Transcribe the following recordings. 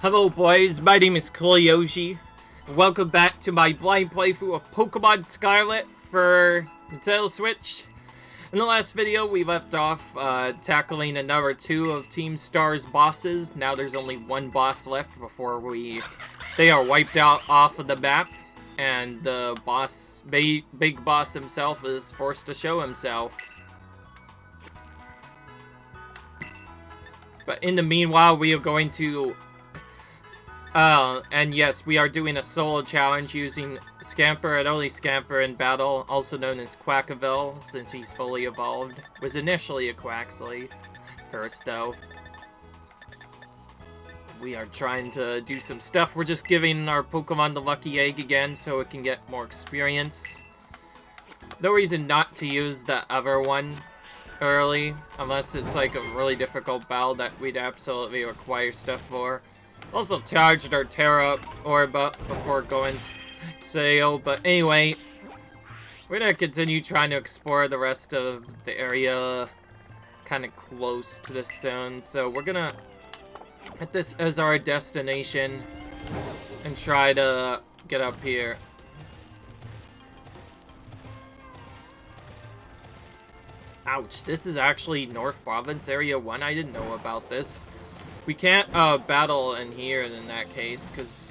Hello boys, my name is Koyoshi. Welcome back to my blind playthrough of Pokémon Scarlet for Nintendo Switch. In the last video, we left off tackling another two of Team Star's bosses. Now there's only one boss left before they are wiped out off of the map. And the boss, big boss himself is forced to show himself. But in the meanwhile, we are going to... and yes, we are doing a solo challenge using Scamper and only Scamper in battle, also known as Quaxly, since he's fully evolved. Was initially a Quaxly first, though. We are trying to do some stuff. We're just giving our Pokemon the Lucky Egg again so it can get more experience. No reason not to use the other one early, unless it's like a really difficult battle that we'd absolutely require stuff for. Also charged our Terra Orb up before going to sale, but anyway, we're gonna continue trying to explore the rest of the area kind of close to this zone, so we're gonna hit this as our destination and try to get up here. Ouch, this is actually North Province Area 1. I didn't know about this. We can't battle in here in that case, because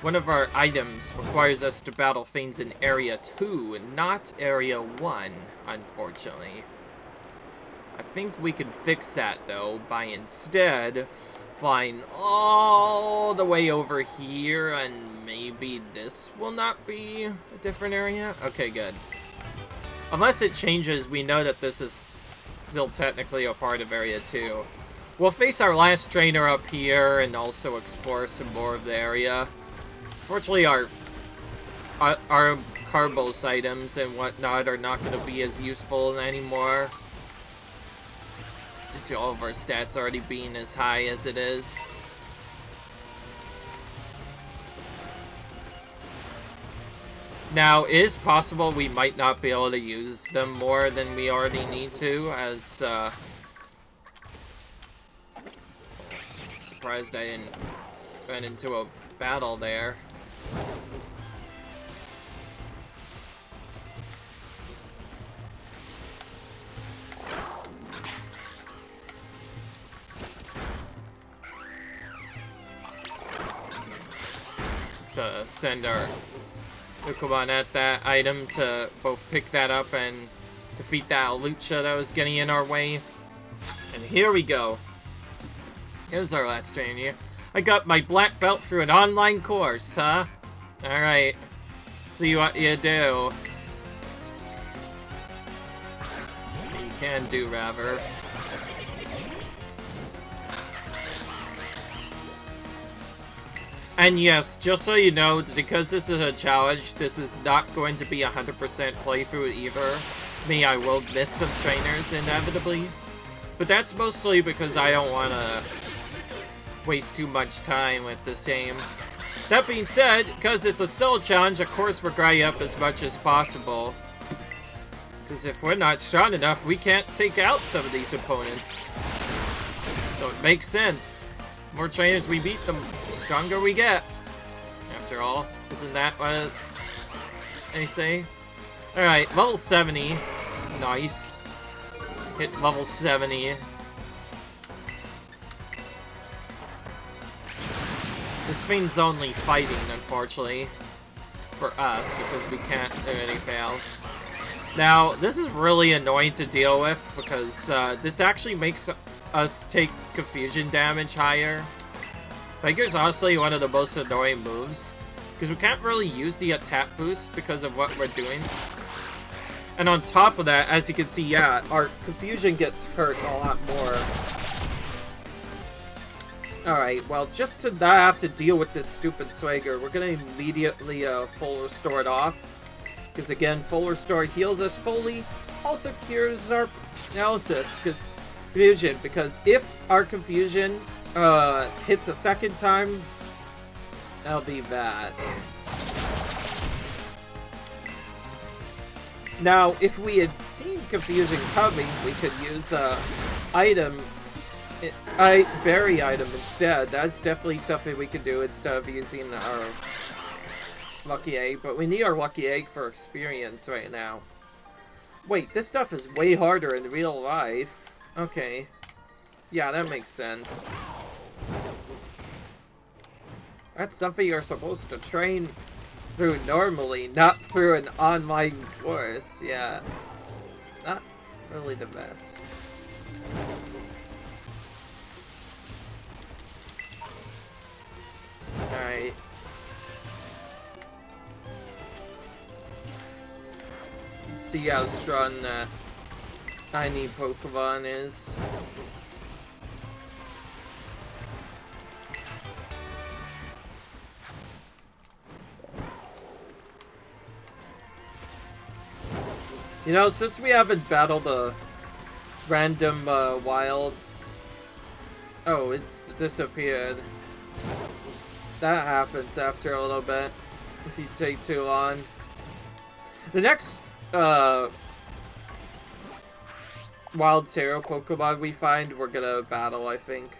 one of our items requires us to battle things in Area 2, and not Area 1, unfortunately. I think we can fix that, though, by instead flying all the way over here, and maybe this will not be a different area? Okay, good. Unless it changes, we know that this is still technically a part of Area 2. We'll face our last trainer up here and also explore some more of the area. Fortunately, our Carbos items and whatnot are not going to be as useful anymore, due to all of our stats already being as high as it is. Now, it is possible we might not be able to use them more than we already need to, as, surprised I didn't run into a battle there. To send our Pokemon at that item to both pick that up and defeat that Lucha that was getting in our way. And here we go. Here's our last trainer. I got my black belt through an online course, huh? Alright. See what you do. You can do, rather. And yes, just so you know, because this is a challenge, this is not going to be 100% playthrough either. I will miss some trainers inevitably. But that's mostly because I don't want to waste too much time with this game. That being said, because it's still a challenge, of course we're grinding up as much as possible. Because if we're not strong enough, we can't take out some of these opponents. So it makes sense. The more trainers we beat, the stronger we get. After all, isn't that what they say? Alright, level 70. Nice. Hit level 70. This thing's only fighting, unfortunately, for us, because we can't do anything else. Now, this is really annoying to deal with, because this actually makes us take confusion damage higher. I think it's honestly one of the most annoying moves, because we can't really use the attack boost because of what we're doing. And on top of that, as you can see, yeah, our confusion gets hurt a lot more. Alright, well, just to not have to deal with this stupid swagger, we're gonna immediately full restore it off. Because again, full restore heals us fully, also cures our confusion, because if our confusion hits a second time, that'll be bad. Now, if we had seen confusion coming, we could use item berry item instead. That's definitely something we could do instead of using our lucky egg. But we need our lucky egg for experience right now. Wait, this stuff is way harder in real life. Okay. Yeah, that makes sense. That's something you're supposed to train through normally, not through an online course. Yeah. Not really the best. Alright. Let's see how strong that tiny Pokemon is. You know, since we haven't battled a random wild... Oh, it disappeared. That happens after a little bit, if you take too long. The next wild Taro Pokemon we find, we're gonna battle, I think.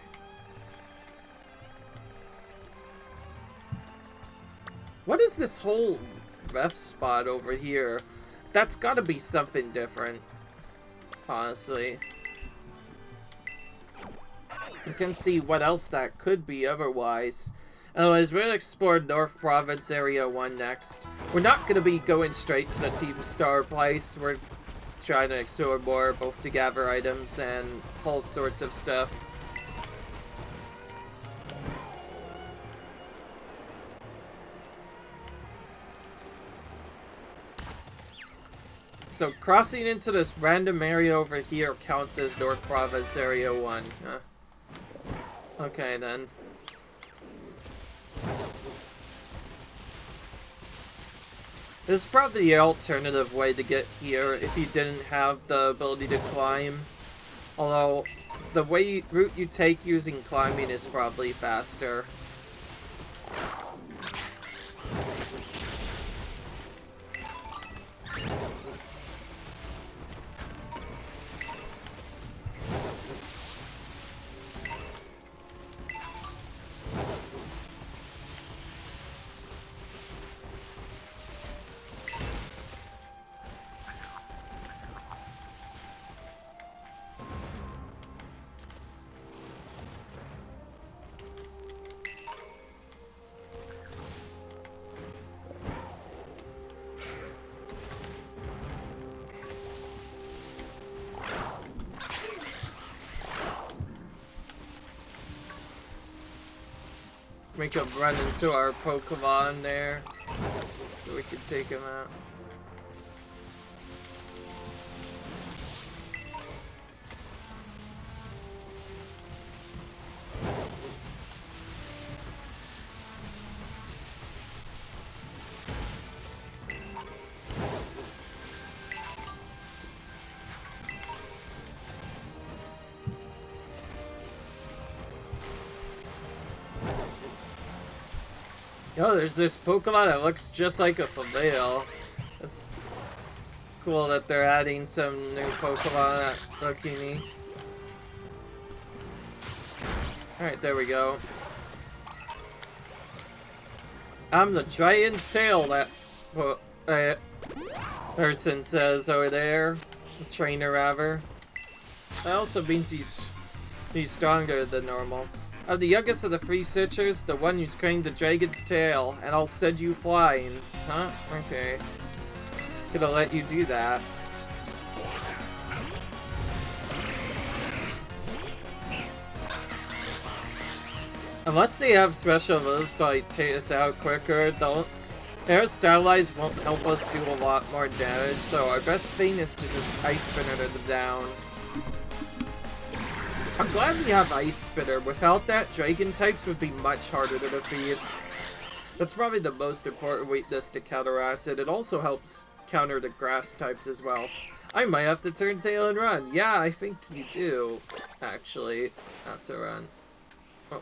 What is this whole ref spot over here? That's gotta be something different, honestly. You can see what else that could be otherwise. Anyways, we're gonna explore North Province Area 1 next. We're not gonna be going straight to the Team Star place. We're trying to explore more, both to gather items and all sorts of stuff. So crossing into this random area over here counts as North Province Area 1. Okay then. This is probably the alternative way to get here if you didn't have the ability to climb. Although, the route you take using climbing is probably faster. Make him run into our Pokemon there, so we can take him out. Oh, there's this Pokemon that looks just like a Flail. That's cool that they're adding some new Pokemon that look unique. Alright, there we go. I'm the Giant's Tail, that person says over there. The trainer, rather. That also means he's stronger than normal. I'm the youngest of the three sisters, the one who's claimed the dragon's tail, and I'll send you flying. Huh? Okay. Gonna let you do that. Unless they have special moves to like take us out quicker, their Stylize won't help us do a lot more damage, so our best thing is to just Ice Spinner them down. I'm glad we have Ice Spinner. Without that, Dragon types would be much harder to defeat. That's probably the most important weakness to counteract it. It also helps counter the grass types as well. I might have to turn tail and run. Yeah, I think you do, actually, have to run. Oh,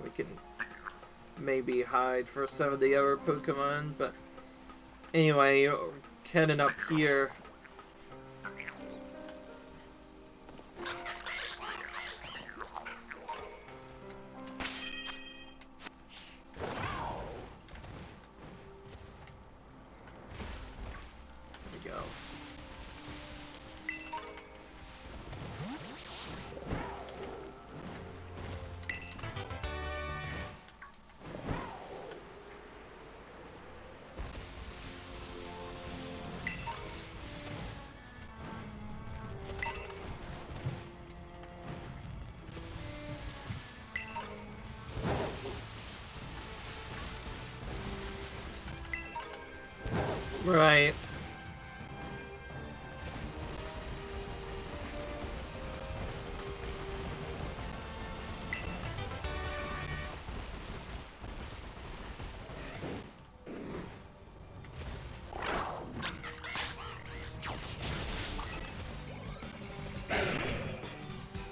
we can maybe hide for some of the other Pokemon, but anyway, heading up here. Right.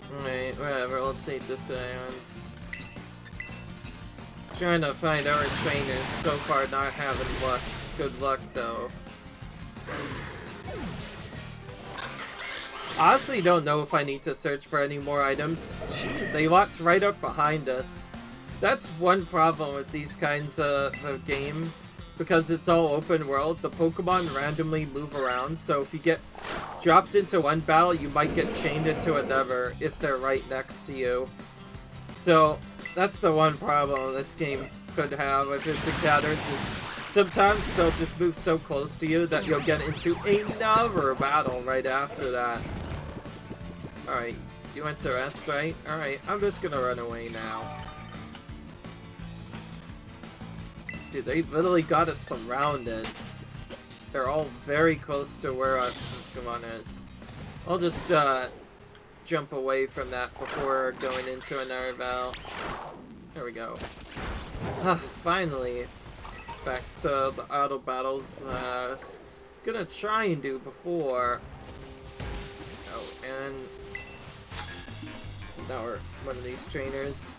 Alright, whatever, let's take this guy on. Trying to find our trainers, so far not having luck. Good luck though. Honestly don't know if I need to search for any more items. Jeez, they locked right up behind us. That's one problem with these kinds of game. Because it's all open world, the Pokemon randomly move around, so if you get dropped into one battle, you might get chained into another if they're right next to you. So, that's the one problem this game could have with its encounters, is sometimes they'll just move so close to you that you'll get into another battle right after that. Alright, you went to rest, right? Alright, I'm just gonna run away now. Dude, they literally got us surrounded. They're all very close to where our Pokemon is. I'll just jump away from that before going into another battle. There we go. Finally, back to the auto battles I was gonna try and do before. Oh, and now we're one of these trainers.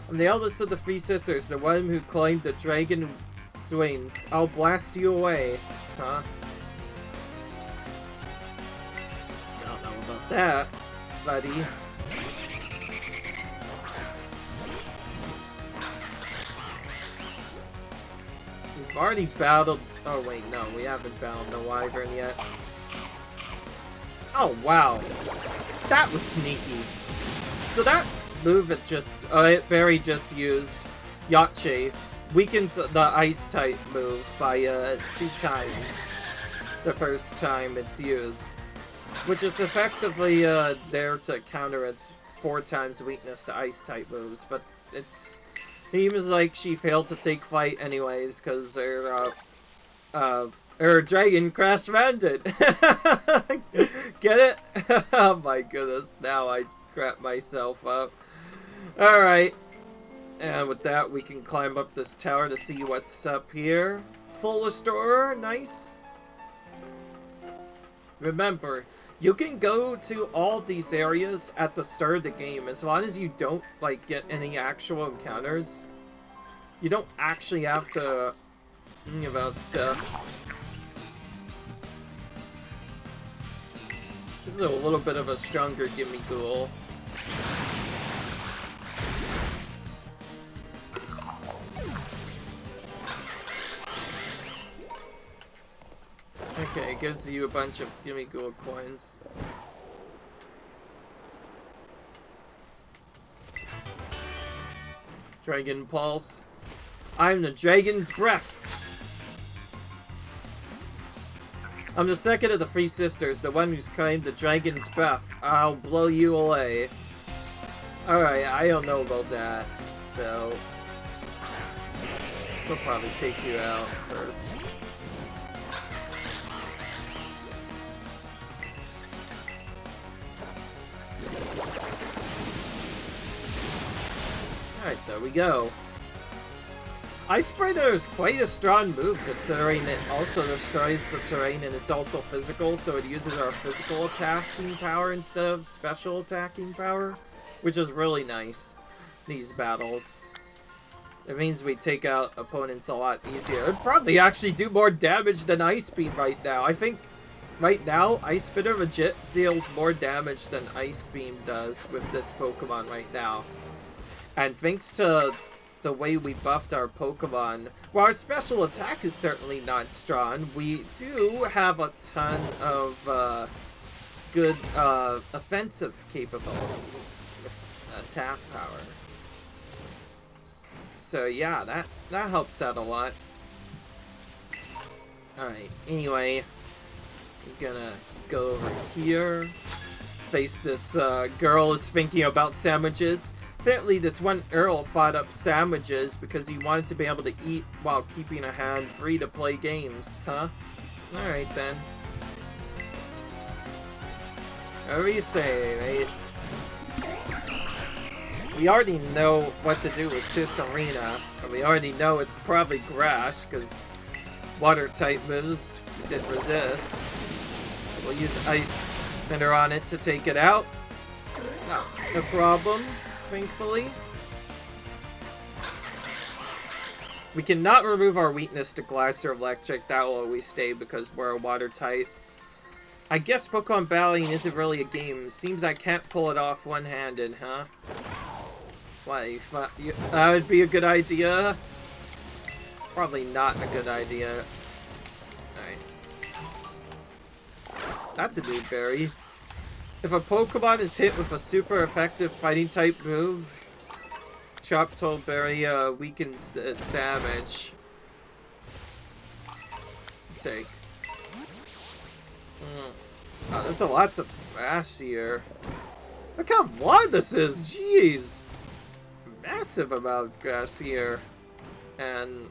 I'm the eldest of the three sisters, the one who claimed the dragon swings. I'll blast you away. Huh? I don't know about that, buddy. We've already battled... Oh wait, no, we haven't battled the Wyvern yet. Oh wow. That was sneaky. So that move Barry just used, Yache, weakens the ice type move by 2 times the first time it's used, which is effectively there to counter its 4 times weakness to ice type moves, but it seems like she failed to take flight anyways because her dragon crash landed. Get it? Oh my goodness, now I crap myself up. Alright, and with that we can climb up this tower to see what's up here. Full restorer, nice. Remember, you can go to all these areas at the start of the game as long as you don't like get any actual encounters. You don't actually have to think about stuff. This is a little bit of a stronger Gimme Ghoul. Okay, it gives you a bunch of Gimme Ghoul coins. Dragon Pulse. I'm the Dragon's Breath. I'm the second of the 3 sisters, the one who's claimed the Dragon's Breath. I'll blow you away. Alright, I don't know about that, though. We'll probably take you out first. Alright, there we go. Ice Spreader is quite a strong move, considering it also destroys the terrain and it's also physical, so it uses our physical attacking power instead of special attacking power, which is really nice, these battles. It means we take out opponents a lot easier. It'd probably actually do more damage than Ice Beam right now. I think right now, Ice Spitter legit deals more damage than Ice Beam does with this Pokemon right now. And thanks to the way we buffed our Pokemon, while our special attack is certainly not strong, we do have a ton of good offensive capabilities with attack power. So yeah, that helps out a lot. Alright, anyway, I'm gonna go over here, face this girl who's thinking about sandwiches. Apparently this one Earl fought up sandwiches because he wanted to be able to eat while keeping a hand free to play games, huh? Alright then. Whatever you say, mate. We already know what to do with Tisserina, and we already know it's probably Grass, because water-type moves did resist. We'll use Ice Spinner on it to take it out. Not a problem, thankfully. We cannot remove our weakness to Glass or Electric. That will always stay because we're a water-type. I guess Pokemon battling isn't really a game. Seems I can't pull it off one-handed, huh? Why? That would be a good idea? Probably not a good idea. Alright. That's a new berry. If a Pokemon is hit with a super effective fighting type move, Chop-Toll Berry weakens the damage. Take. Oh, there's a lots of grass here. Look how wide this is! Jeez! Massive amount of grass here. And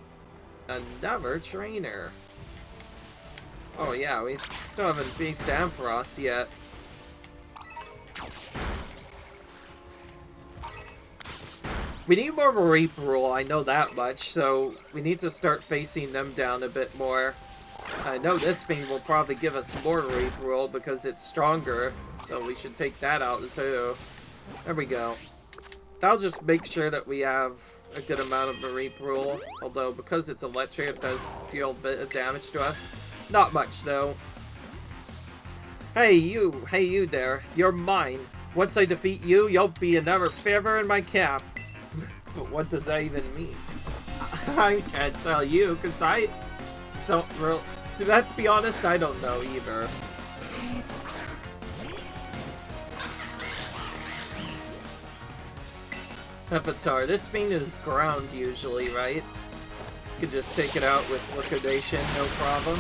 another trainer. Oh yeah, we still haven't faced Ampharos yet. We need more Rape Rule, I know that much, so we need to start facing them down a bit more. I know this thing will probably give us more Rape Rule because it's stronger, so we should take that out too. There we go. That'll just make sure that we have a good amount of Rape Rule, although because it's electric it does deal a bit of damage to us. Not much though. Hey you there, you're mine. Once I defeat you, you'll be another feather in my cap. But what does that even mean? I can't tell you, because I don't really... Let's be honest, I don't know either. Avatar, this thing is ground usually, right? You could just take it out with Liquidation, no problem.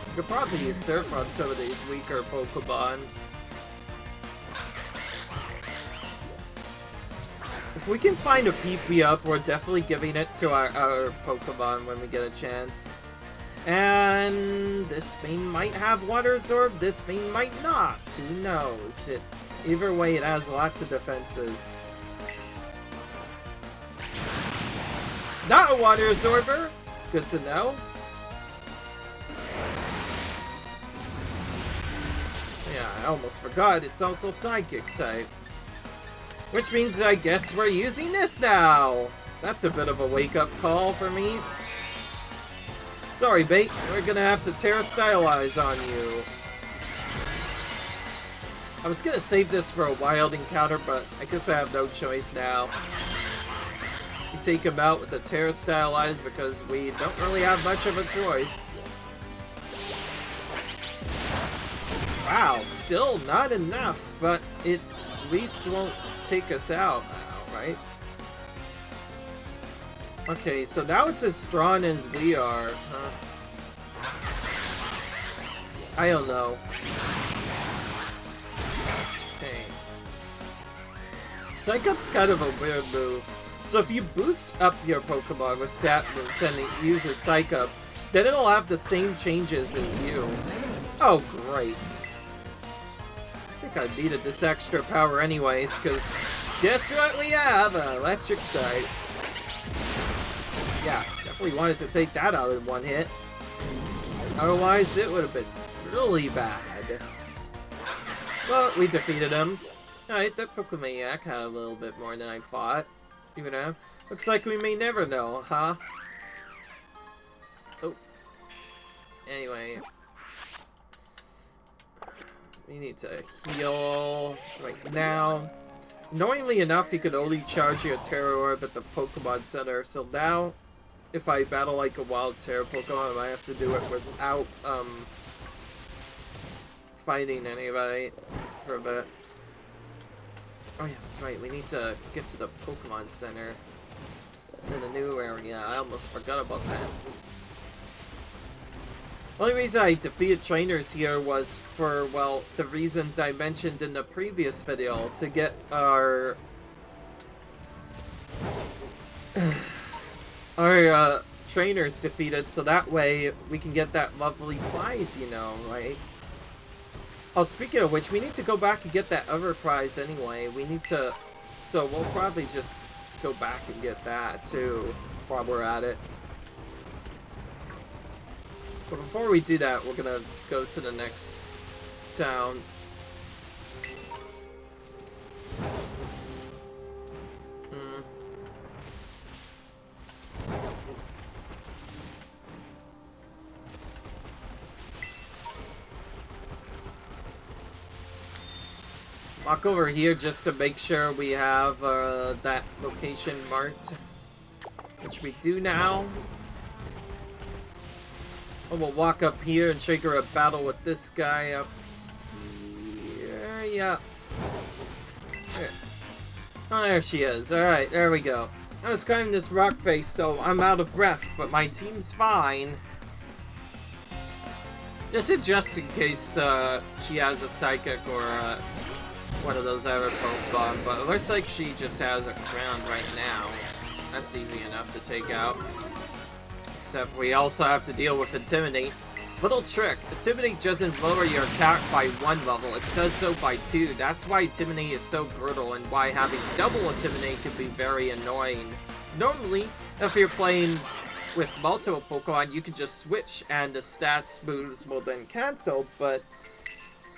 You could probably use Surf on some of these weaker Pokemon. If we can find a PP up, we're definitely giving it to our Pokemon when we get a chance. And this thing might have Water Absorb, this thing might not. Who knows? Either way, it has lots of defenses. Not a Water Absorber! Good to know. Yeah, I almost forgot, it's also Psychic type. Which means I guess we're using this now! That's a bit of a wake-up call for me. Sorry, Bait, we're gonna have to Terra-Stylize on you. I was gonna save this for a wild encounter, but I guess I have no choice now. We take him out with the Terra-Stylize because we don't really have much of a choice. Wow, still not enough, but it at least won't take us out now, right? Okay, so now it's as strong as we are, huh? I don't know. Okay. Psych Up's kind of a weird move. So if you boost up your Pokemon with stat moves and it uses Psych Up, then it'll have the same changes as you. Oh, great. I think I needed this extra power anyways, because guess what we have? An electric type. Yeah, definitely wanted to take that out in one hit. Otherwise, it would have been really bad. Well, we defeated him. Alright, that Pokemaniac had a little bit more than I thought. Even though, looks like we may never know, huh? Oh. Anyway. We need to heal right now. Annoyingly enough, you could only charge your Terra Orb at the Pokemon Center, so now, if I battle like a wild Terra Pokemon, I might have to do it without, fighting anybody for a bit. Oh yeah, that's right, we need to get to the Pokemon Center in the new area. I almost forgot about that. The only reason I defeated trainers here was for, well, the reasons I mentioned in the previous video, to get our trainers defeated, so that way we can get that lovely prize, you know, right? Oh, speaking of which, we need to go back and get that other prize anyway. We need to... So we'll probably just go back and get that, too, while we're at it. But before we do that, we're gonna go to the next town. Walk over here just to make sure we have that location marked, which we do now. And we'll walk up here and trigger a battle with this guy up here. Yeah. There. Oh, there she is. Alright, there we go. I was climbing this rock face, so I'm out of breath, but my team's fine. Just in case she has a psychic or one of those other Pokemon, but it looks like she just has a crown right now. That's easy enough to take out. Except we also have to deal with Intimidate. Little trick, Intimidate doesn't lower your attack by 1 level, it does so by 2. That's why Intimidate is so brutal and why having double Intimidate can be very annoying. Normally, if you're playing with multiple Pokemon, you can just switch and the stats moves will then cancel, but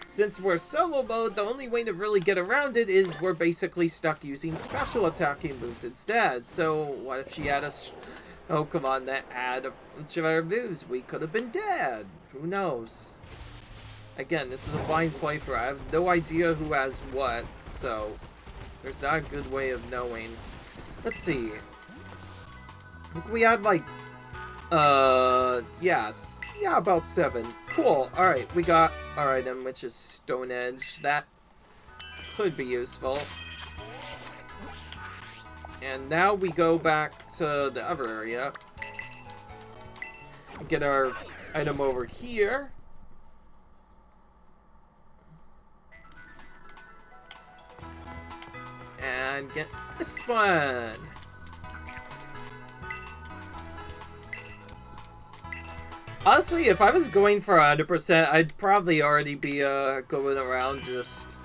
since we're solo mode, the only way to really get around it is we're basically stuck using special attacking moves instead. So what if she had a Pokemon that had a bunch of other moves? We could have been dead. Who knows? Again, this is a blind playthrough. I have no idea who has what, so there's not a good way of knowing. Let's see. I think we had like, yeah, about 7. Cool. Alright, we got our item, which is Stone Edge. That could be useful. And now we go back to the other area. Get our item over here. And get this one. Honestly, if I was going for 100%, I'd probably already be going around just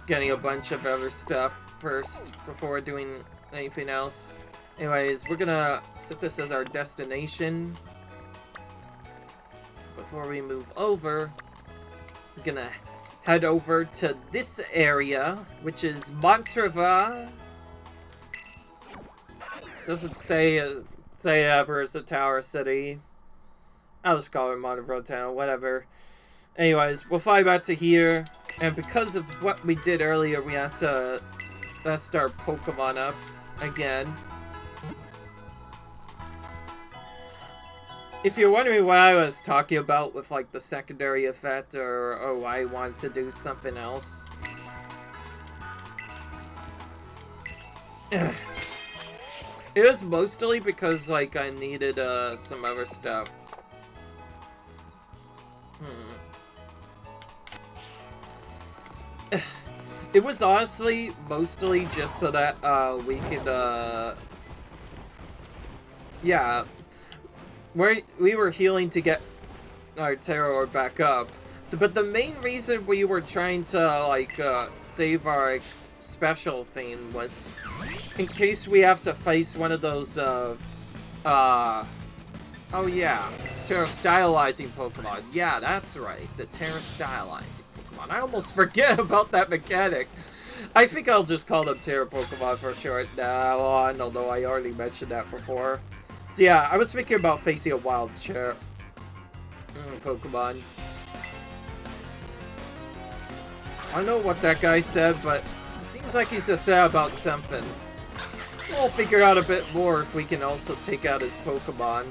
getting a bunch of other stuff first before doing anything else. Anyways, we're gonna set this as our destination. Before we move over, we're gonna head over to this area, which is Montreva. Doesn't say ever it's a tower city. I'll just call it Montreva Town, whatever. Anyways, we'll fly back to here, and because of what we did earlier, we have to best our Pokemon up again. If you're wondering what I was talking about with like the secondary effect or why I wanted to do something else. It was mostly because like I needed some other stuff. It was honestly mostly just so that we could yeah, we were healing to get our Terror back up, but the main reason we were trying to like save our special thing was in case we have to face one of those oh yeah, Terra Stylizing Pokemon. Yeah, that's right, the Terra Stylizing Pokemon. I almost forget about that mechanic. I think I'll just call them Terra Pokemon for short now on, although I already mentioned that before. So yeah, I was thinking about facing a wild Terra Pokemon. I don't know what that guy said, but it seems like he's upset about something. We'll figure out a bit more if we can also take out his Pokemon.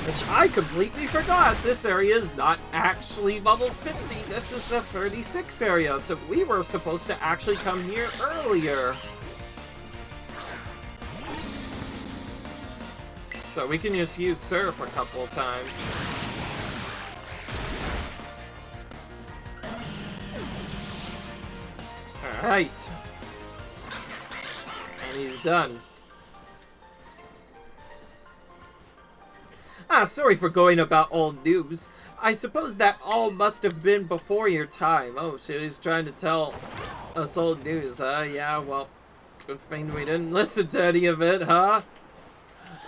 Which I completely forgot. This area is not actually level 50. This is the 36 area, so we were supposed to actually come here earlier. So we can just use Surf a couple of times. Alright. And he's done. Sorry for going about old news. I suppose that all must have been before your time. Oh, she was trying to tell us old news, huh? Yeah, well, good thing we didn't listen to any of it, huh?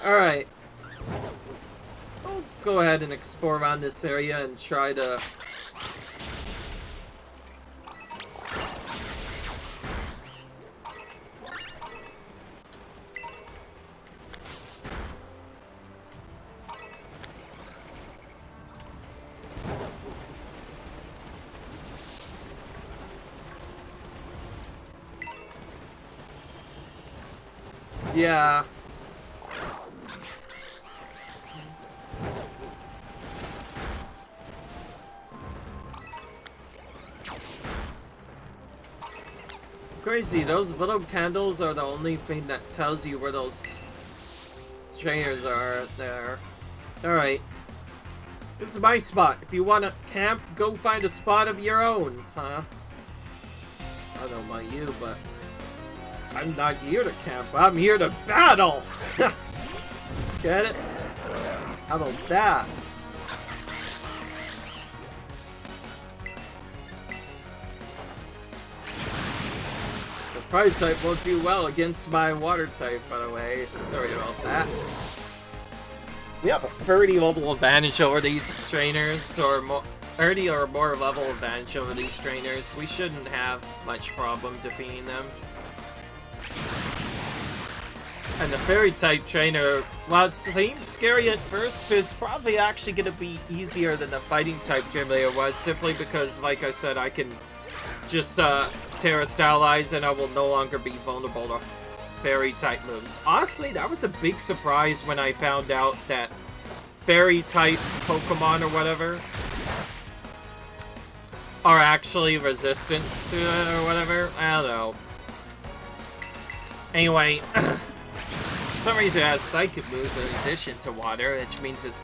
Alright. I'll go ahead and explore around this area and try to... Yeah. Crazy, those little candles are the only thing that tells you where those trainers are there. Alright. This is my spot. If you want to camp, go find a spot of your own, huh? I don't know about you, but I'm not here to camp. I'm here to battle! Get it? How about that? The fire type won't do well against my water type, by the way. Sorry about that. We have a 30 level advantage over these trainers, or more, 30 or more level advantage over these trainers. We shouldn't have much problem defeating them. And the fairy type trainer, while it seems scary at first, is probably actually going to be easier than the fighting type trainer was, simply because, like I said, I can just Terra Stylize and I will no longer be vulnerable to fairy type moves. Honestly, that was a big surprise when I found out that fairy type Pokemon or whatever are actually resistant to it or whatever. I don't know. Anyway, for some reason it has psychic moves in addition to water, which means it's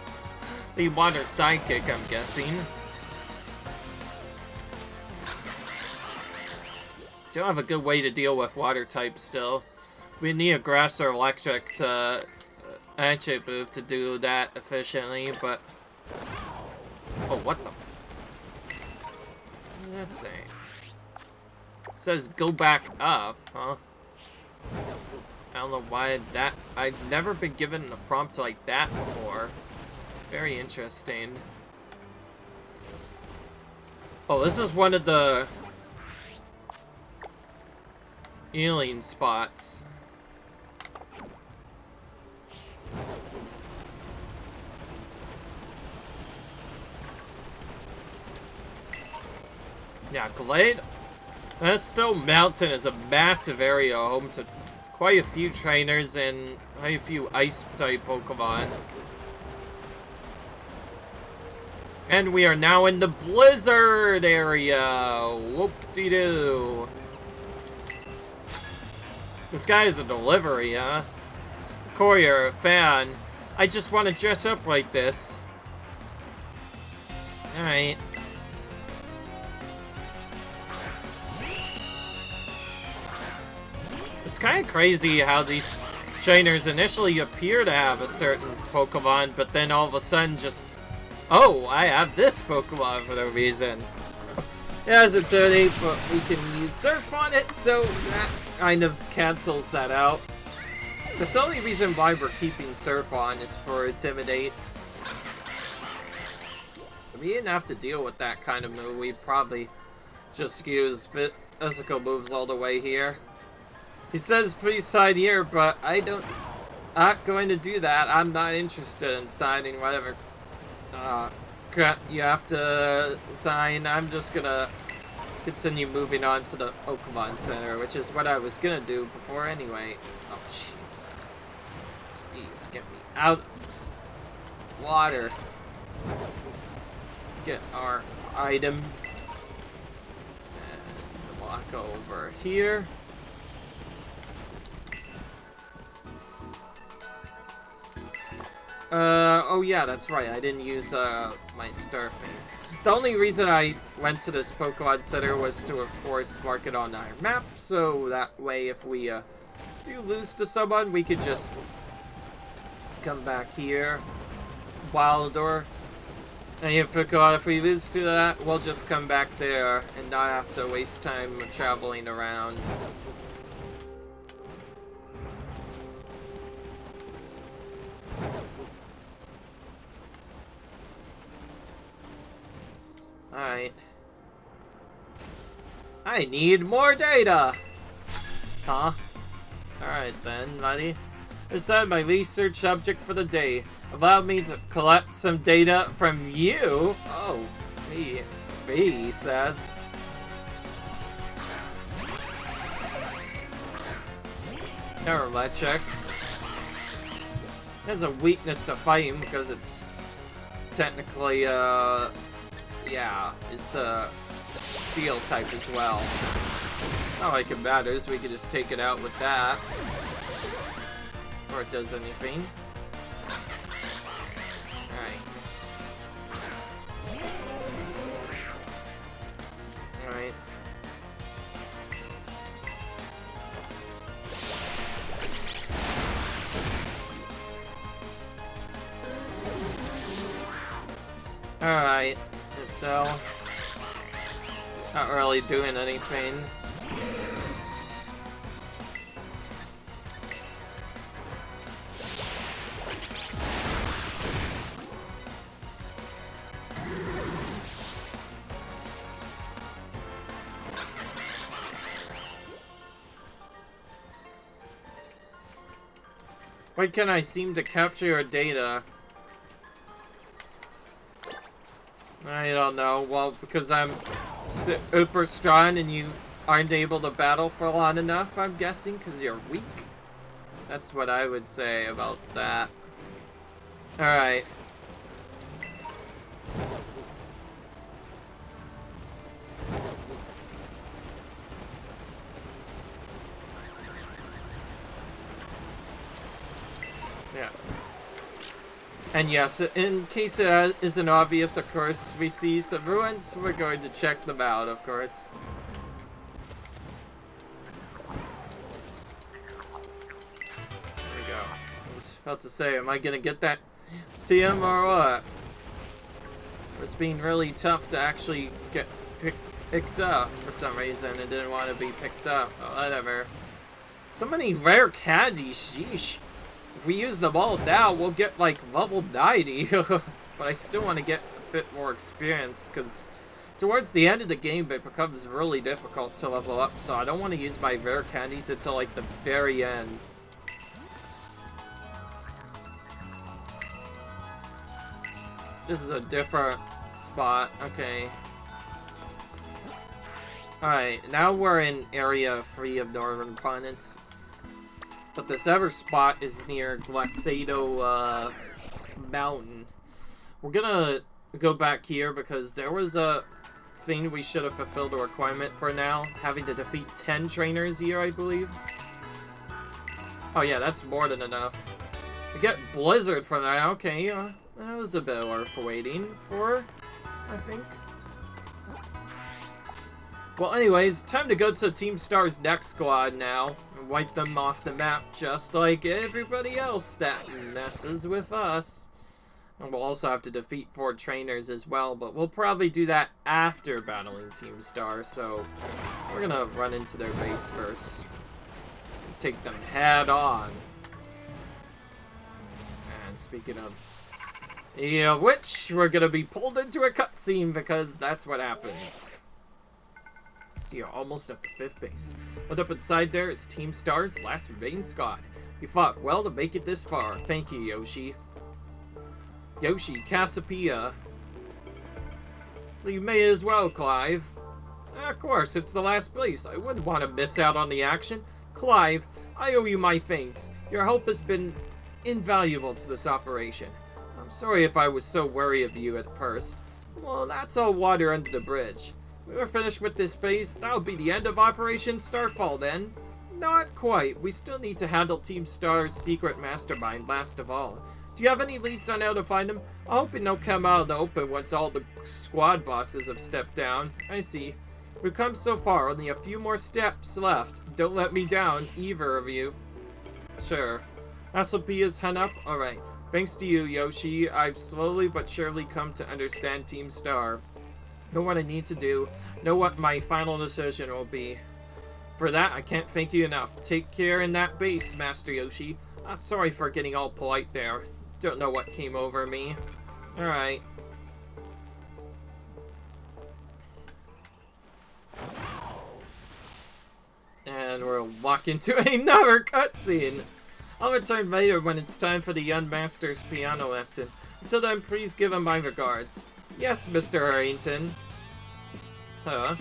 the water psychic, I'm guessing. Don't have a good way to deal with water type still. We need a grass or electric to ancient move to do that efficiently, but... Oh, what the... Let's see. It says go back up, huh? I don't know why that... I've never been given a prompt like that before. Very interesting. Oh, this is one of the... healing spots. Yeah, Glade Still Mountain is a massive area home to quite a few trainers and quite a few ice-type Pokemon. And we are now in the Blizzard area! Whoop-de-doo. This guy is a delivery, huh? Courier, a fan. I just want to dress up like this. Alright. It's kind of crazy how these trainers initially appear to have a certain Pokemon, but then all of a sudden just... Oh, I have this Pokemon for no reason. It has a Tony, but we can use Surf on it, so that kind of cancels that out. The only reason why we're keeping Surf on is for Intimidate. If we didn't have to deal with that kind of move, we'd probably just use physical moves all the way here. He says please sign here, but not going to do that. I'm not interested in signing whatever you have to sign. I'm just gonna continue moving on to the Pokemon Center, which is what I was gonna do before anyway. Oh, jeez. Please, get me out of this water. Get our item. And walk over here. Oh yeah, that's right, I didn't use, my star thing. The only reason I went to this Pokemon Center was to, of course, mark it on our map, so that way if we, do lose to someone, we could just come back here, Wildor. And you forgot, if we lose to that, we'll just come back there and not have to waste time traveling around. Alright. I need more data! Huh? Alright then, buddy. This is my research subject for the day. Allow me to collect some data from you? Oh, me, he says. Never mind, check. It has a weakness to fighting because it's technically, yeah, it's steel type as well. Not like it matters, we could just take it out with that. Or it does anything. Alright. Alright. Alright. So, not really doing anything. Why can't I seem to capture your data? I don't know. Well, because I'm super strong and you aren't able to battle for long enough, I'm guessing, because you're weak. That's what I would say about that. Alright. Yeah. And yes, in case it isn't obvious, of course, we see some ruins. We're going to check them out, of course. There we go. I was about to say, am I going to get that TM or what? It's been really tough to actually get picked up for some reason. I didn't want to be picked up. Oh, whatever. So many rare candies, sheesh. If we use them all now, we'll get like level 90. But I still want to get a bit more experience because towards the end of the game it becomes really difficult to level up. So I don't want to use my rare candies until like the very end. This is a different spot. Okay. Alright, now we're in area free of northern planets. But this other spot is near Glaciado Mountain. We're gonna go back here because there was a thing we should have fulfilled a requirement for now. Having to defeat 10 trainers here, I believe. Oh yeah, that's more than enough. We get Blizzard for that. Okay, that was a bit worth waiting for, I think. Well, anyways, time to go to Team Star's next squad now. And wipe them off the map just like everybody else that messes with us. And we'll also have to defeat 4 trainers as well, but we'll probably do that after battling Team Star, so we're gonna run into their base first. And take them head on. And speaking of which, we're gonna be pulled into a cutscene because that's what happens. So you're almost at the 5th base. What up inside there is Team Star's last remaining squad. You fought well to make it this far. Thank you, Yoshi. Yoshi, Cassiopeia. So you may as well, Clive. Of course, it's the last place. I wouldn't want to miss out on the action. Clive, I owe you my thanks. Your help has been invaluable to this operation. I'm sorry if I was so wary of you at first. Well, that's all water under the bridge. We were finished with this base. That'll be the end of Operation Starfall then. Not quite. We still need to handle Team Star's secret mastermind last of all. Do you have any leads on how to find him? I hope it don't come out in the open once all the squad bosses have stepped down. I see. We've come so far, only a few more steps left. Don't let me down, either of you. Sure. Cassiopeia's head up? Alright. Thanks to you, Yoshi, I've slowly but surely come to understand Team Star. Know what I need to do, know what my final decision will be. For that, I can't thank you enough. Take care in that base, Master Yoshi. Sorry for getting all polite there. Don't know what came over me. Alright. And we'll walk into another cutscene. I'll return later when it's time for the young master's piano lesson. Until then, please give him my regards. Yes, Mr. Harrington. Huh?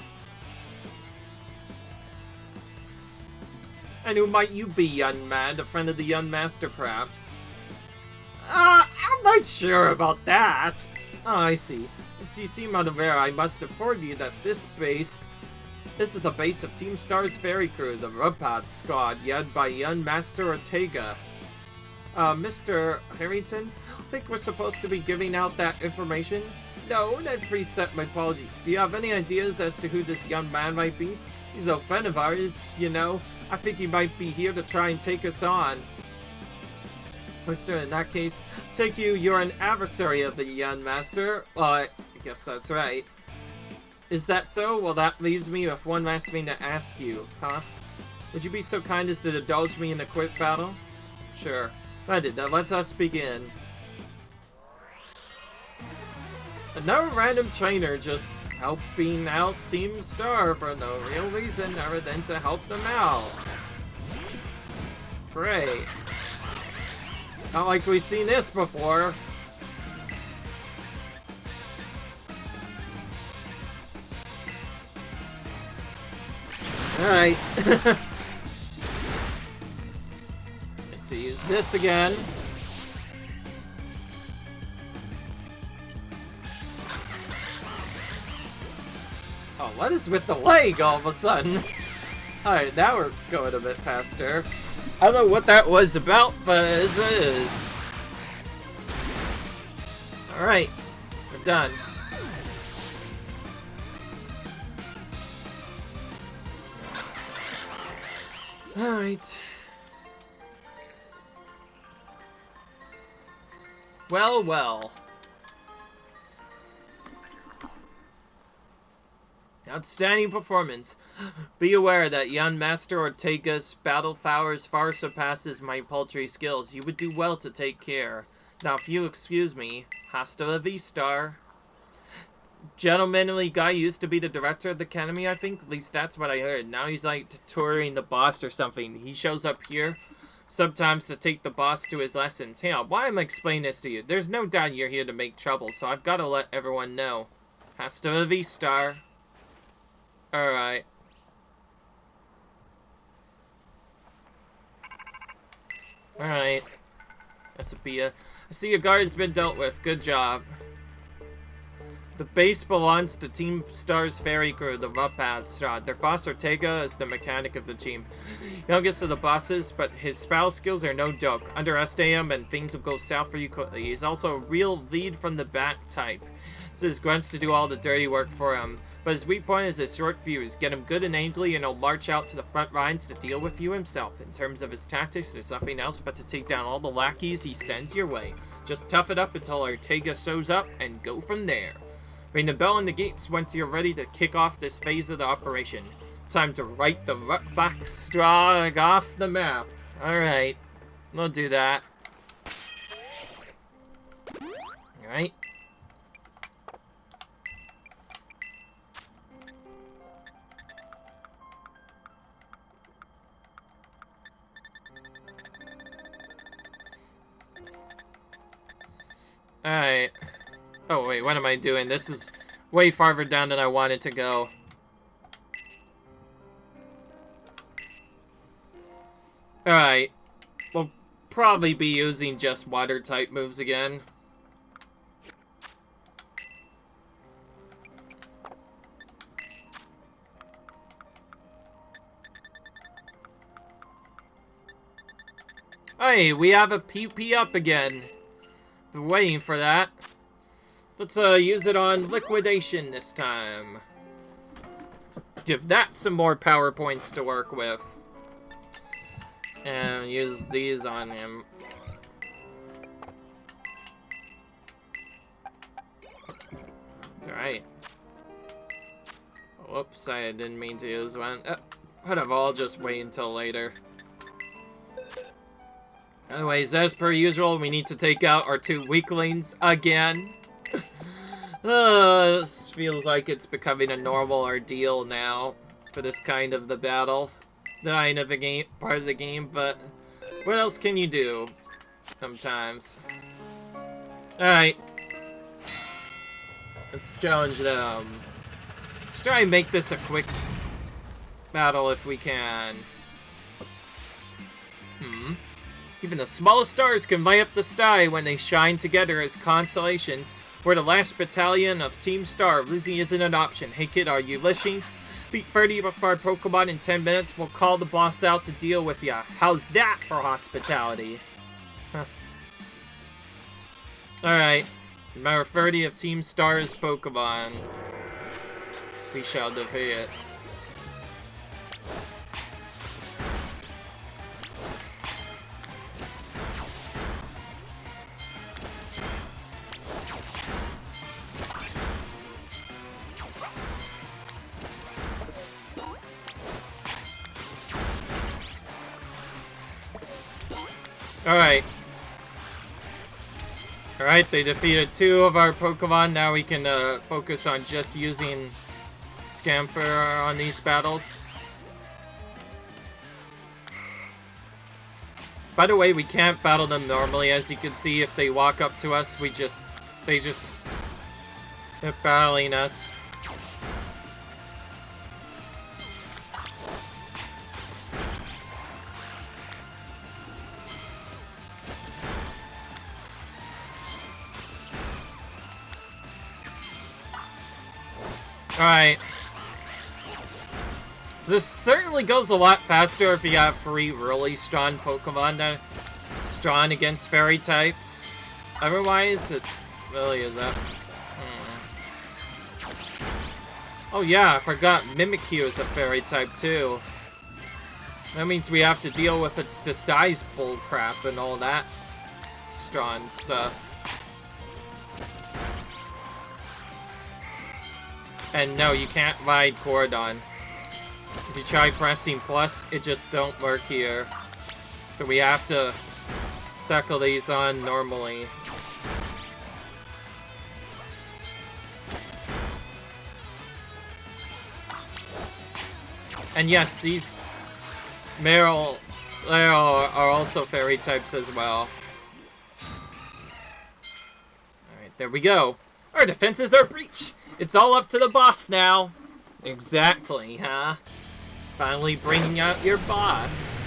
And who might you be, young man? A friend of the young master, perhaps? I'm not sure about that. Oh, I see. Since you seem unaware, I must inform you that this is the base of Team Star's ferry crew, the Rubpath Squad, led by young Master Ortega. Mr. Harrington? I think we're supposed to be giving out that information? No, then please accept my apologies. Do you have any ideas as to who this young man might be? He's a friend of ours, you know. I think he might be here to try and take us on. Mister, in that case, you're an adversary of the young master. I guess that's right. Is that so? Well, that leaves me with one last thing to ask you, huh? Would you be so kind as to indulge me in a quick battle? Sure. Splendid, then let us begin. Another random trainer just helping out Team Star for no real reason other than to help them out. Great. Not like we've seen this before. Alright. Let's use this again. Oh, what is with the leg all of a sudden? Alright, now we're going a bit faster. I don't know what that was about, but it is what it is. Alright, we're done. Alright. Well, well. Outstanding performance. Be aware that young Master Ortega's battle powers far surpasses my paltry skills. You would do well to take care. Now, if you'll excuse me, hasta la vista. Gentlemanly guy used to be the director of the academy, I think. At least that's what I heard. Now he's like touring the boss or something. He shows up here sometimes to take the boss to his lessons. Hey, why am I explaining this to you? There's no doubt you're here to make trouble, so I've got to let everyone know. Hasta la vista. Alright. Alright. Cassiopeia. I see your guard has been dealt with. Good job. The base belongs to Team Star's ferry crew, the Rubpath Squad. Their boss Ortega is the mechanic of the team. Youngest of the bosses, but his battle skills are no joke. Underestimate him and things will go south for you quickly. He's also a real lead from the back type. Says grunts to do all the dirty work for him. But his weak point is his short fuse. Get him good and angry and he'll march out to the front lines to deal with you himself. In terms of his tactics, there's nothing else but to take down all the lackeys he sends your way. Just tough it up until Ortega shows up and go from there. Ring the bell on the gates once you're ready to kick off this phase of the operation. Time to write the Rubpath Squad off the map. Alright, we'll do that. Alright. Alright. Oh wait, what am I doing? This is way farther down than I wanted to go. Alright. We'll probably be using just water type moves again. Hey, we have a PP up again. Been waiting for that. Let's use it on liquidation this time. Give that some more power points to work with. And use these on him. Alright. Whoops, I didn't mean to use one. Whatever, I'll just wait until later. Anyways, as per usual, we need to take out our 2 weaklings again. This feels like it's becoming a normal ordeal now for this kind of the battle. The end of the game, part of the game, but what else can you do sometimes? Alright. Let's challenge them. Let's try and make this a quick battle if we can. Even the smallest stars can light up the sky when they shine together as constellations. We're the last battalion of Team Star. Losing isn't an option. Hey kid, are you listening? Beat 30 of our Pokemon in 10 minutes. We'll call the boss out to deal with ya. How's that for hospitality? Huh. Alright. Remember 30 of Team Star's Pokemon. We shall defeat it. Alright. Alright, they defeated 2 of our Pokemon. Now we can focus on just using Scamper on these battles. By the way, we can't battle them normally. As you can see, if they walk up to us, they're battling us. Alright. This certainly goes a lot faster if you have 3 really strong Pokemon that are strong against fairy types. Otherwise, it really is up. Oh yeah, I forgot Mimikyu is a fairy type too. That means we have to deal with its disguise bullcrap and all that strong stuff. And no, you can't ride Cordon. If you try pressing plus, it just don't work here. So we have to tackle these on normally. And yes, these Meryl are also fairy types as well. Alright, there we go. Our defenses are breached. It's all up to the boss now. Exactly, huh? Finally bringing out your boss.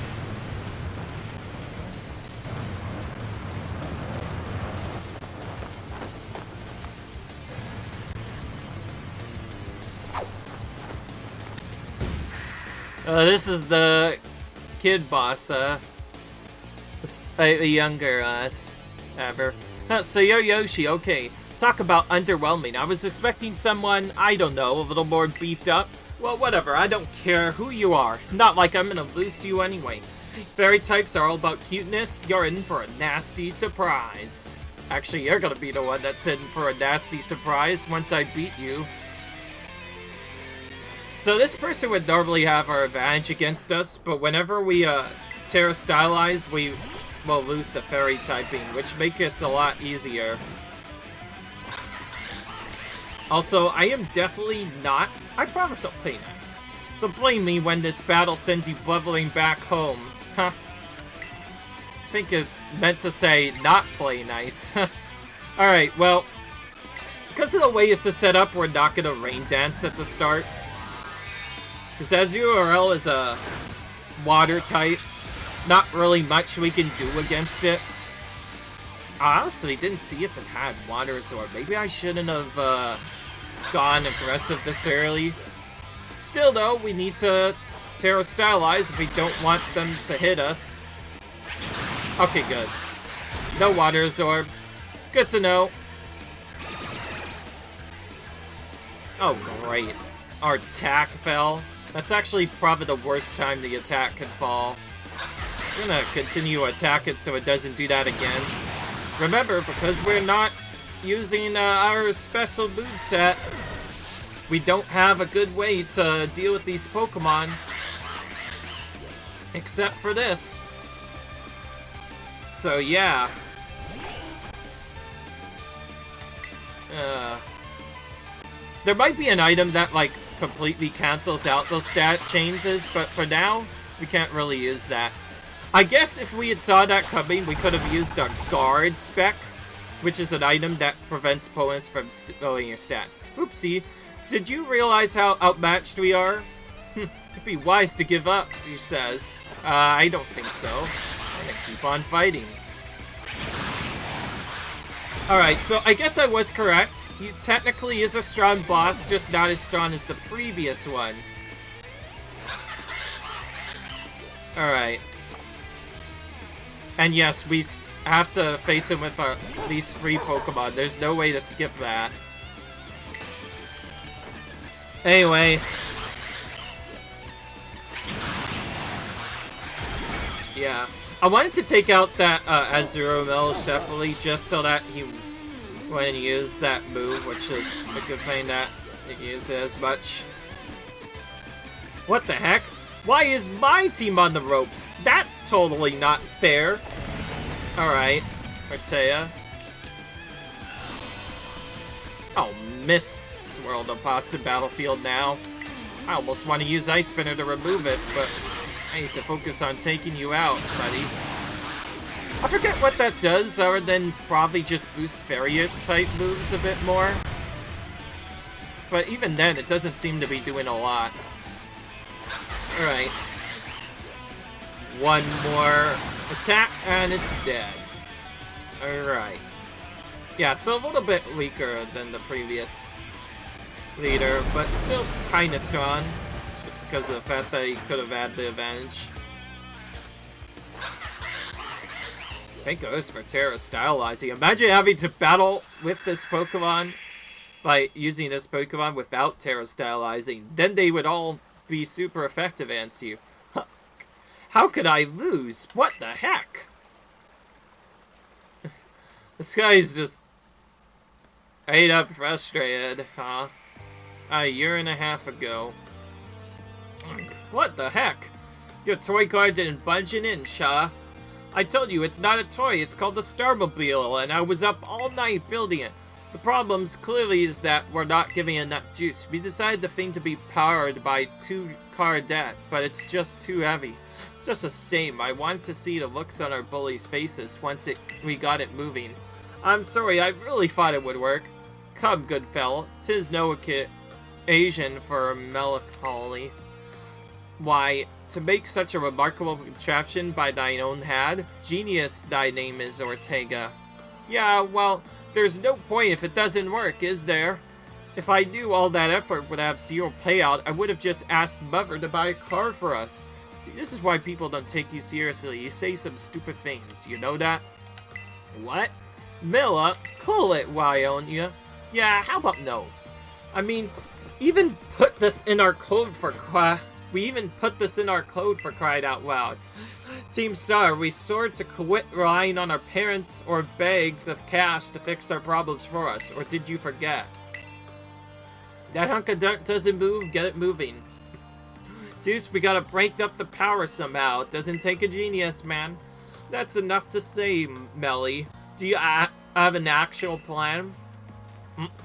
This is the kid boss, the younger us, ever. So you're Yoshi, okay. Talk about underwhelming. I was expecting someone, I don't know, a little more beefed up. Well, whatever, I don't care who you are. Not like I'm gonna lose to you anyway. Fairy types are all about cuteness. You're in for a nasty surprise. Actually, you're gonna be the one that's in for a nasty surprise once I beat you. So this person would normally have our advantage against us, but whenever we Terra Stylize, we will lose the fairy typing, which makes us a lot easier. Also, I am definitely not. I promise I'll play nice. So blame me when this battle sends you bubbling back home. Huh. I think it meant to say not play nice. Alright, well, because of the way this is set up, we're not going to rain dance at the start. Because as URL is a water type, not really much we can do against it. I honestly didn't see if it had water sword. Maybe I shouldn't have gone aggressive this early. Still though, we need to Terra Stylize if we don't want them to hit us. Okay, good. No water absorb. Good to know. Oh, great. Our attack fell. That's actually probably the worst time the attack could fall. I'm gonna continue to attack it so it doesn't do that again. Remember, because we're not using our special moveset, we don't have a good way to deal with these Pokemon. Except for this. So yeah. There might be an item that, like, completely cancels out those stat changes, but for now, we can't really use that. I guess if we had saw that coming, we could have used our Guard spec, which is an item that prevents opponents from stealing your stats. Oopsie. Did you realize how outmatched we are? It'd be wise to give up, he says. I don't think so. I'm gonna keep on fighting. Alright, so I guess I was correct. He technically is a strong boss, just not as strong as the previous one. Alright. And yes, we have to face him with these 3 Pokemon. There's no way to skip that. Anyway. Yeah. I wanted to take out that Azuromel Sheffley just so that he wouldn't use that move, which is a good thing that he uses as much. What the heck? Why is my team on the ropes? That's totally not fair. Alright, Artea. Oh, missed swirled across the battlefield now. I almost want to use Ice Spinner to remove it, but I need to focus on taking you out, buddy. I forget what that does, other than probably just boost Barrier-type moves a bit more. But even then, it doesn't seem to be doing a lot. Alright. One more attack, and it's dead. Alright. Yeah, so a little bit weaker than the previous leader, but still kinda strong. Just because of the fact that he could have had the advantage. Thank goodness for Terra Stylizing. Imagine having to battle with this Pokemon by using this Pokemon without Terra Stylizing. Then they would all be super effective against you. How could I lose? What the heck? This guy's just ate up frustrated, huh? A year and a half ago. What the heck? Your toy car didn't budge an inch, huh? I told you, it's not a toy, it's called a Starmobile, and I was up all night building it. The problem clearly is that we're not giving enough juice. We decided the thing to be powered by 2-car deck, but it's just too heavy. It's just a shame. I want to see the looks on our bullies' faces once we got it moving. I'm sorry, I really thought it would work. Come, good fellow, 'tis no occasion for melancholy. Why, to make such a remarkable contraption by thine own hand, genius thy name is, Ortega. Yeah, well, there's no point if it doesn't work, is there? If I knew all that effort would have zero payout, I would have just asked Mother to buy a car for us. See, this is why people don't take you seriously. You say some stupid things, you know that? What? Milla, cool it, why don't you? Yeah, how about no? I mean, even put this in our code for crying out loud. Team Star, we swore to quit relying on our parents or bags of cash to fix our problems for us, or did you forget? That hunk of dirt doesn't move, get it moving. Juice, we gotta break up the power somehow. It doesn't take a genius, man. That's enough to say, Melly. Do you have an actual plan?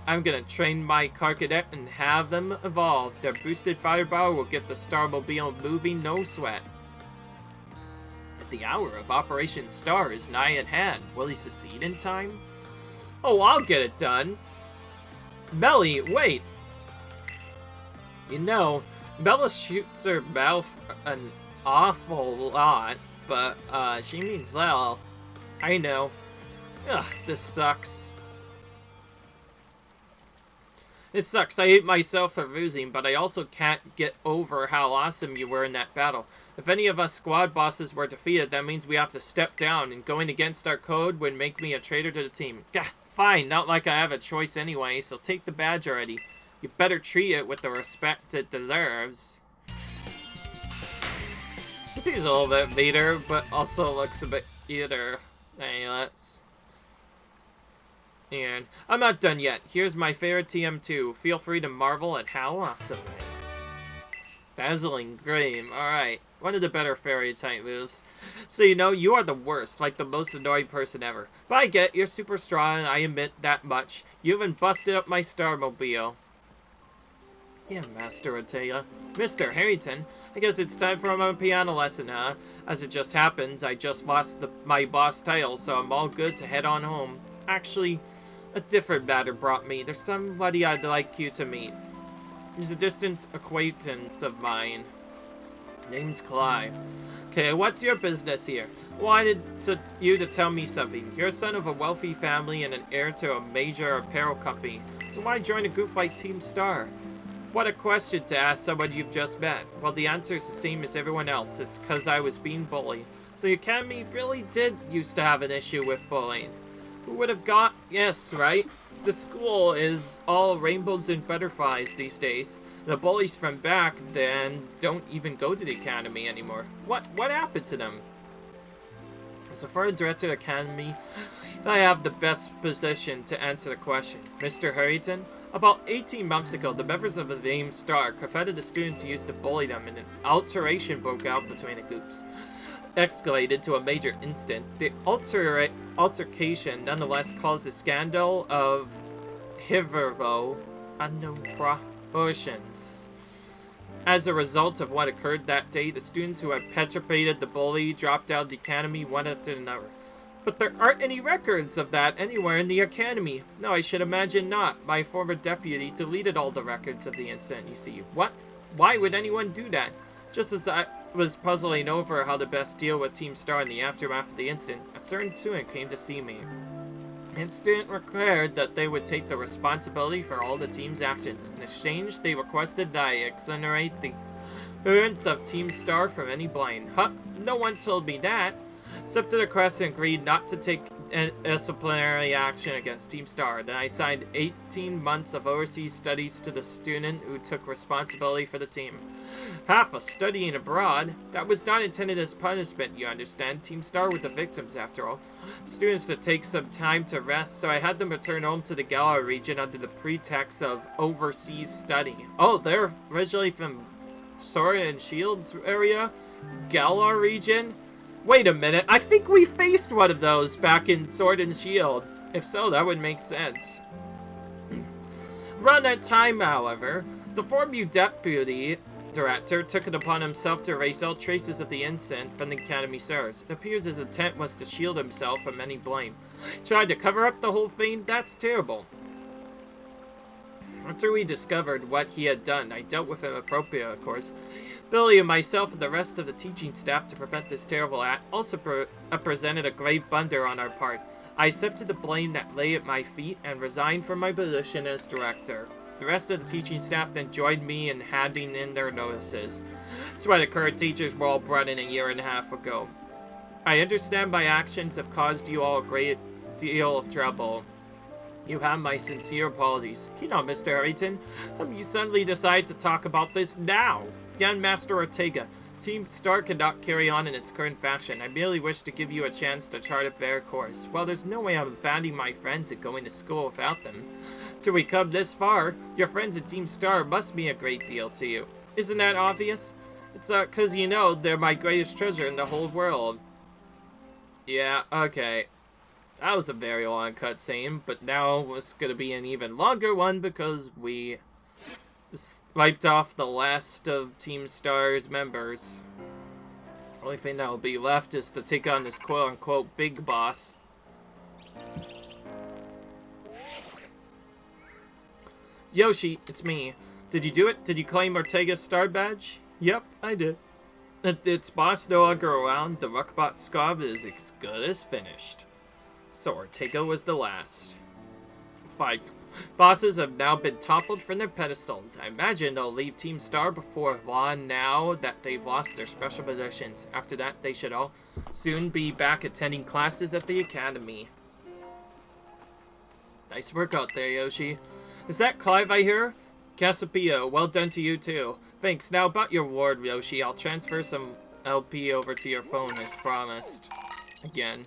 I'm gonna train my Carcadet and have them evolve. Their boosted fireball will get the Starmobile moving, no sweat. The hour of Operation Star is nigh at hand. Will he succeed in time? Oh, I'll get it done. Melly, wait. You know, Bella shoots her mouth an awful lot, but she means well. I know. Ugh, this sucks. It sucks. I hate myself for losing, but I also can't get over how awesome you were in that battle. If any of us squad bosses were defeated, that means we have to step down, and going against our code would make me a traitor to the team. Gah, fine, not like I have a choice anyway, so take the badge already. You better treat it with the respect it deserves. He seems a little bit meaner, but also looks a bit either. Hey, let's... And I'm not done yet. Here's my favorite TM2. Feel free to marvel at how awesome it is. Dazzling Gleam. Alright. One of the better fairy type moves. So you know, you are the worst, like the most annoying person ever. But I get, you're super strong, I admit that much. You even busted up my Starmobile. Yeah, Master Ortega. Mr. Harrington, I guess it's time for my piano lesson, huh? As it just happens, I just lost my boss title, so I'm all good to head on home. Actually, a different matter brought me. There's somebody I'd like you to meet. He's a distant acquaintance of mine. Name's Clyde. Okay, what's your business here? Wanted you to tell me something. You're a son of a wealthy family and an heir to a major apparel company. So why join a group like Team Star? What a question to ask someone you've just met. Well, the answer is the same as everyone else. It's because I was being bullied. So the Academy really did used to have an issue with bullying. Who would have got... Yes, right? The school is all rainbows and butterflies these days. The bullies from back then don't even go to the Academy anymore. What happened to them? As a former director of the Academy, I have the best position to answer the question. Mr. Harrington? About 18 months ago, the members of the name Star confronted the students who used to bully them, and an altercation broke out between the groups. Escalated to a major incident. The altercation nonetheless caused a scandal of hitherto unknown proportions. As a result of what occurred that day, the students who had petrified the bully dropped out of the Academy one after another. But there aren't any records of that anywhere in the Academy. No, I should imagine not. My former deputy deleted all the records of the incident, you see. What? Why would anyone do that? Just as I was puzzling over how to best deal with Team Star in the aftermath of the incident, a certain student came to see me. The student required that they would take the responsibility for all the team's actions. In exchange, they requested that I exonerate the parents of Team Star from any blame. Huh? No one told me that. Accepted the request and agreed not to take disciplinary action against Team Star. Then I signed 18 months of overseas studies to the student who took responsibility for the team. Half a studying abroad. That was not intended as punishment, you understand. Team Star were the victims, after all. Students to take some time to rest, so I had them return home to the Galar region under the pretext of overseas study. Oh, they're originally from Sword and Shields area? Galar region? Wait a minute, I think we faced one of those back in Sword and Shield. If so, that would make sense. Around that time, however, the former deputy director took it upon himself to erase all traces of the incident from the Academy servers. It appears his intent was to shield himself from any blame. Tried to cover up the whole thing? That's terrible. After we discovered what he had done, I dealt with him appropriately, of course. Billy and myself and the rest of the teaching staff to prevent this terrible act also represented a grave blunder on our part. I accepted the blame that lay at my feet and resigned from my position as director. The rest of the teaching staff then joined me in handing in their notices. That's why the current teachers were all brought in a year and a half ago. I understand my actions have caused you all a great deal of trouble. You have my sincere apologies. You know, Mr. Harrington, you suddenly decide to talk about this now. Again, Master Ortega, Team Star cannot carry on in its current fashion. I merely wish to give you a chance to chart a fair course. Well, there's no way I'm abandoning my friends and going to school without them. Till we come this far, your friends at Team Star must mean a great deal to you. Isn't that obvious? It's 'cause you know they're my greatest treasure in the whole world. Yeah, okay. That was a very long cutscene, but now it's gonna be an even longer one because we wiped off the last of Team Star's members. Only thing that will be left is to take on this quote-unquote big boss. Yoshi, it's me. Did you do it? Did you claim Ortega's star badge? Yep, I did. Its boss no longer around, the Rockbot Scob is as good as finished. So Ortega was the last. 5 bosses have now been toppled from their pedestals. I imagine they'll leave Team Star before long now that they've lost their special positions. After that, they should all soon be back attending classes at the Academy. Nice work out there, Yoshi. Is that Clive I hear? Casapio, well done to you too. Thanks. Now about your reward, Yoshi. I'll transfer some LP over to your phone as promised. Again.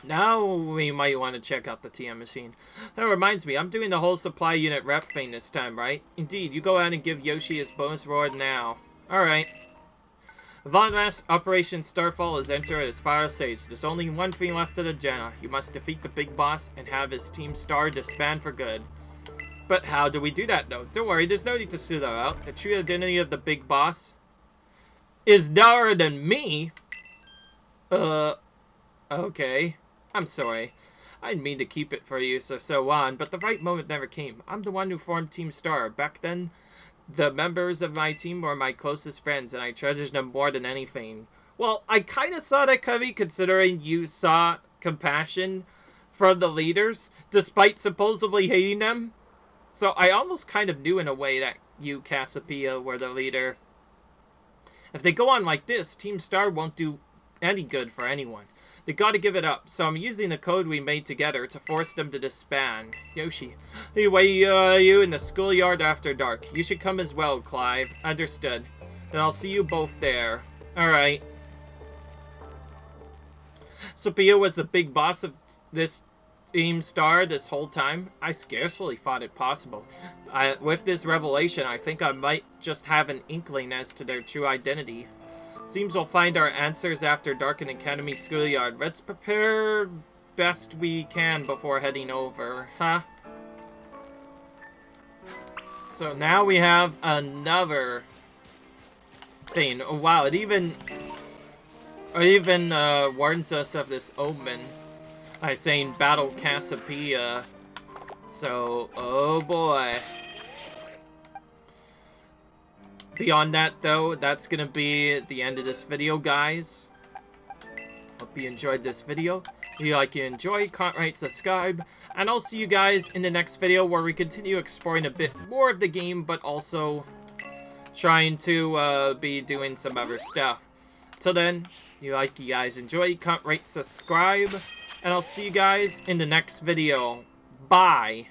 Now we might want to check out the TM machine. That reminds me, I'm doing the whole supply unit rep thing this time, right? Indeed, you go ahead and give Yoshi his bonus reward now. Alright. Von Mass Operation Starfall is entered at his final stage. There's only one thing left of the agenda. You must defeat the big boss and have his Team Star disband for good. But how do we do that, though? Don't worry, there's no need to sue that out. The true identity of the big boss is narrower than me. Okay. I'm sorry. I didn't mean to keep it for you, so on, but the right moment never came. I'm the one who formed Team Star. Back then, the members of my team were my closest friends, and I treasured them more than anything. Well, I kind of saw that, Covey, considering you saw compassion for the leaders, despite supposedly hating them. So I almost kind of knew in a way that you, Cassiopeia, were the leader. If they go on like this, Team Star won't do any good for anyone. They gotta give it up, so I'm using the code we made together to force them to disband. Yoshi, anyway, you in the schoolyard after dark. You should come as well, Clive. Understood. Then I'll see you both there. Alright. So Pia was the big boss of this Team Star this whole time? I scarcely thought it possible. With this revelation, I think I might just have an inkling as to their true identity. Seems we'll find our answers after dark in Academy Schoolyard. Let's prepare best we can before heading over, huh? So now we have another thing. Oh wow, it even warns us of this omen by saying battle Cassiopeia. So, oh boy. Beyond that, though, that's gonna be the end of this video, guys. Hope you enjoyed this video. If you like, you enjoy, comment, rate, subscribe, and I'll see you guys in the next video where we continue exploring a bit more of the game, but also trying to be doing some other stuff. Till then, you guys enjoy, comment, rate, subscribe, and I'll see you guys in the next video. Bye!